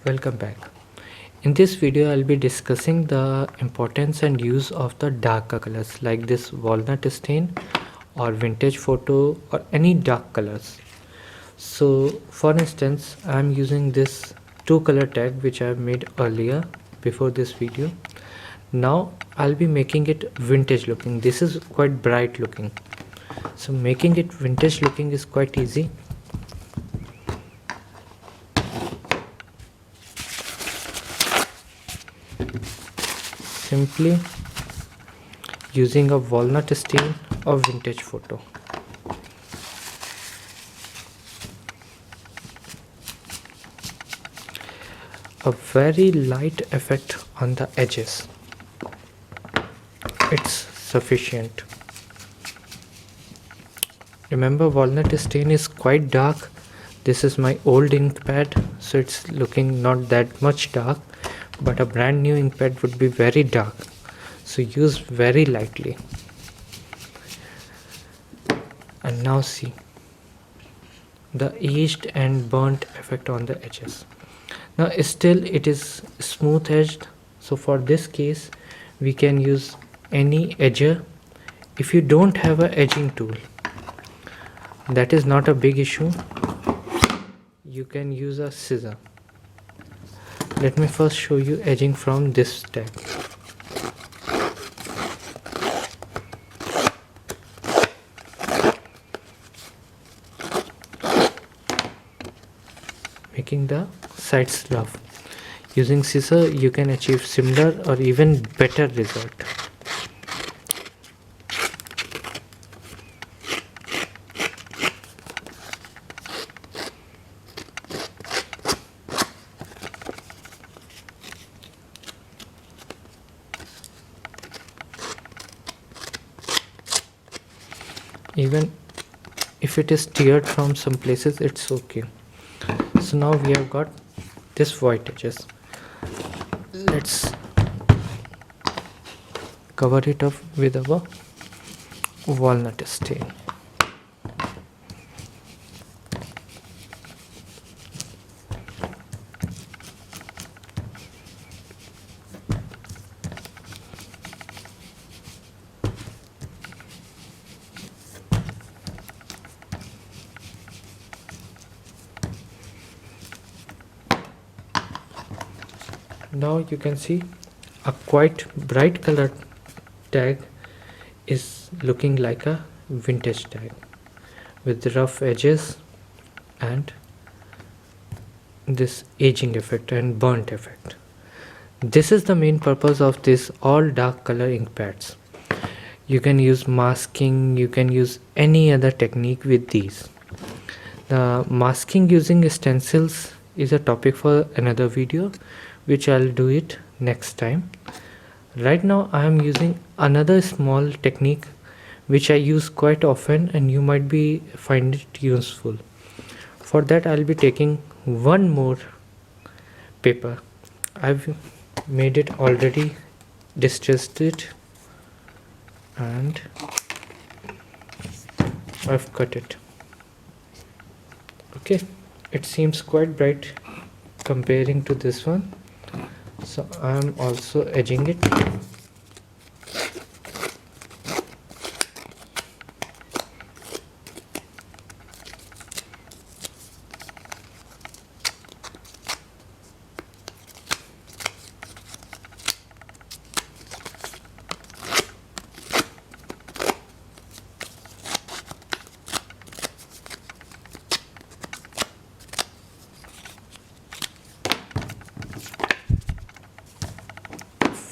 Welcome back. In this video I'll be discussing the importance and use of the dark colors like this walnut stain or vintage photo or any dark colors. So for instance I'm using this two color tag which I have made earlier before this video. Now I'll be making it vintage looking. This is quite bright looking. So making it vintage looking is quite easy. Simply using a walnut stain or vintage photo. A very light effect on the edges. It's sufficient. Remember, walnut stain is quite dark. This is my old ink pad, so it's looking not that much dark, but a brand new ink pad would be very dark, so use very lightly. And now see the aged and burnt effect on the edges. Now still it is smooth edged, so for this case we can use any edger. If you don't have a edging tool, that is not a big issue. You can use a scissor. Let me first show you edging from this tag. Making the sides rough. Using scissor you can achieve similar or even better result. Even if it is teared from some places, it's okay. So now we have got this white edges. Let's cover it up with our walnut stain. Now you can see a quite bright colored tag is looking like a vintage tag with rough edges and this aging effect and burnt effect. This is the main purpose of this all dark color ink pads. You can use masking, you can use any other technique with these. The masking using stencils is a topic for another video, which I'll do it next time. Right now I am using another small technique which I use quite often and you might be find it useful. For that I'll be taking one more paper. I've made it already, distressed it, and I've cut it. Okay, it seems quite bright comparing to this one, so I am also edging it.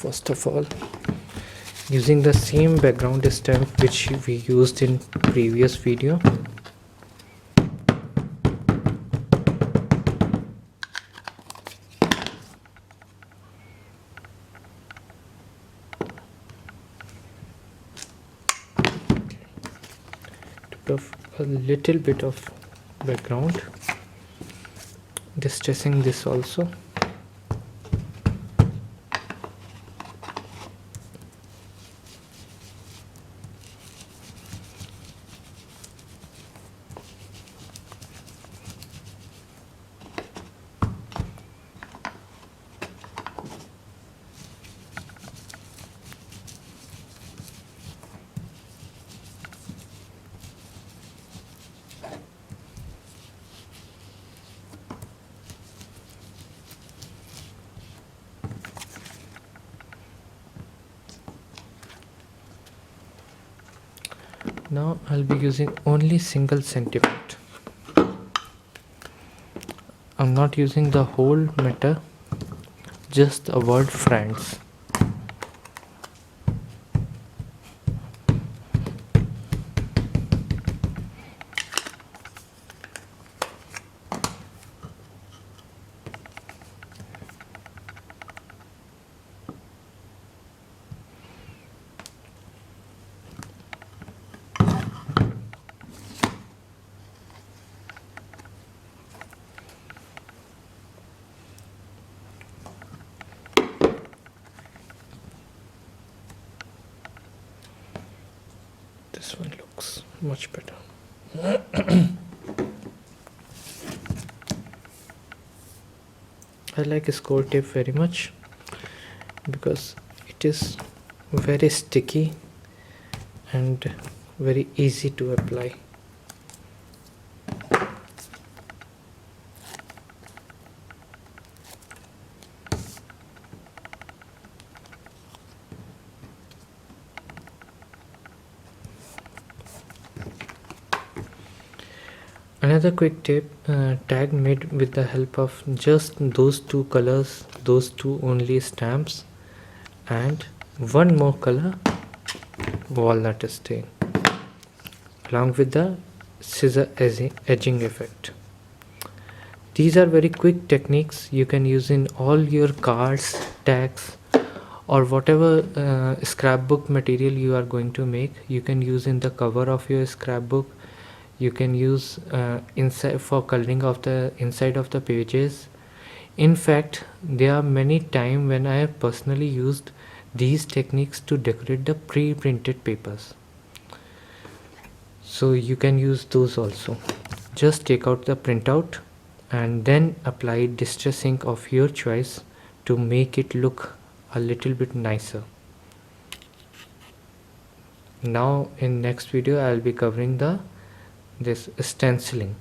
First of all, using the same background stamp which we used in previous video, to put a little bit of background, distressing this also. Now I'll be using only single sentiment. I'm not using the whole matter, just the word friends. This one looks much better. I like score tape very much because it is very sticky and very easy to apply. Another quick tip, tag made with the help of just those two colors, those two only stamps, and one more color, walnut stain, along with the scissor edging effect. These are very quick techniques you can use in all your cards, tags, or whatever scrapbook material you are going to make. You can use in the cover of your scrapbook. You can use inside for coloring of the inside of the pages. In fact, there are many times when I have personally used these techniques to decorate the pre-printed papers. So you can use those also. Just take out the printout and then apply distress ink of your choice to make it look a little bit nicer. Now in next video I will be covering this stenciling.